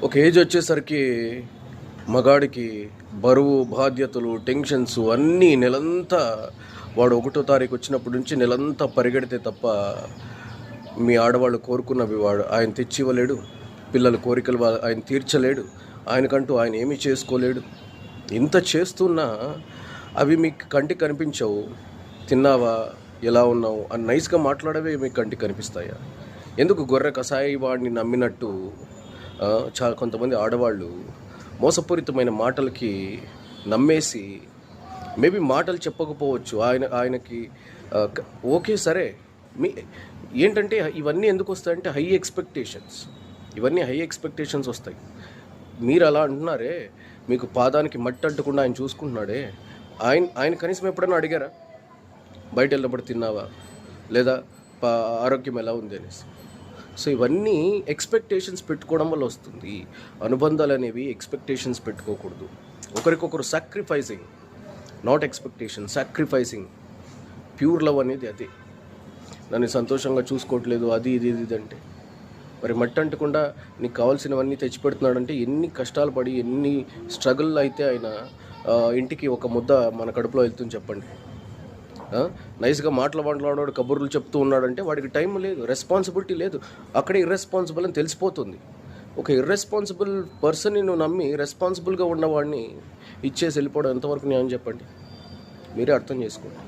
ఒక ఏజ్ వచ్చేసరికి మగాడికి బరువు, బాధ్యతలు, టెన్షన్స్ అన్నీ నెలంతా వాడు 1వ తారీఖు వచ్చినప్పటి నుంచి నెలంతా పరిగెడితే తప్ప మీ ఆడవాళ్ళు కోరుకున్నవి ఆయన తెచ్చి ఇవ్వలేడు. పిల్లల కోరికలు ఆయన తీర్చలేడు. ఆయనకంటూ ఆయన ఏమీ చేసుకోలేడు. ఇంత చేస్తున్నా అవి మీకు కంటికి కనిపించవు. తిన్నావా, ఎలా ఉన్నావు అని నైస్గా మాట్లాడవే మీకు కంటికి కనిపిస్తాయా? ఎందుకు గొర్రె కసాయి వాడిని నమ్మినట్టు కొంతమంది ఆడవాళ్ళు మోసపూరితమైన మాటలకి నమ్మేసి, మేబీ మాటలు చెప్పకపోవచ్చు ఆయనకి ఓకే సరే. ఏంటంటే ఇవన్నీ ఎందుకు వస్తాయంటే హై ఎక్స్పెక్టేషన్స్ వస్తాయి. మీరు అలా అంటున్నారే, మీకు పాదానికి మట్టి అంటకుండా ఆయన చూసుకుంటున్నాడే, ఆయన కనీసం ఎప్పుడైనా అడిగారా బయట వెళ్ళినప్పుడు తిన్నావా, లేదా ఆరోగ్యం ఎలా ఉంది అనేసి? సో ఇవన్నీ ఎక్స్పెక్టేషన్స్ పెట్టుకోవడం వల్ల వస్తుంది. అనుబంధాలు అనేవి ఎక్స్పెక్టేషన్స్ పెట్టుకోకూడదు. ఒకరికొకరు sacrificing, not expectation, sacrificing. Pure love అనేది అదే. నన్ను సంతోషంగా చూసుకోవట్లేదు, అది ఇది ఇది అంటే మరి మట్టి అంటకుండా నీకు కావాల్సినవన్నీ తెచ్చిపెడుతున్నాడంటే ఎన్ని కష్టాలు పడి, ఎన్ని స్ట్రగుల్ అయితే ఆయన ఇంటికి ఒక ముద్ద మన కడుపులో వెళ్తుంది చెప్పండి. నైస్గా మాట్లాడాడు, కబుర్లు చెప్తూ ఉన్నాడంటే వాడికి టైం లేదు, రెస్పాన్సిబిలిటీ లేదు. అక్కడే ఇర్రెస్పాన్సిబుల్ అని తెలిసిపోతుంది. ఒక ఇర్రెస్పాన్సిబుల్ పర్సన్ని నువ్వు నమ్మి రెస్పాన్సిబుల్గా ఉన్నవాడిని ఇచ్చేసి వెళ్ళిపోవడం ఎంతవరకు న్యాయం చెప్పండి? మీరే అర్థం చేసుకోండి.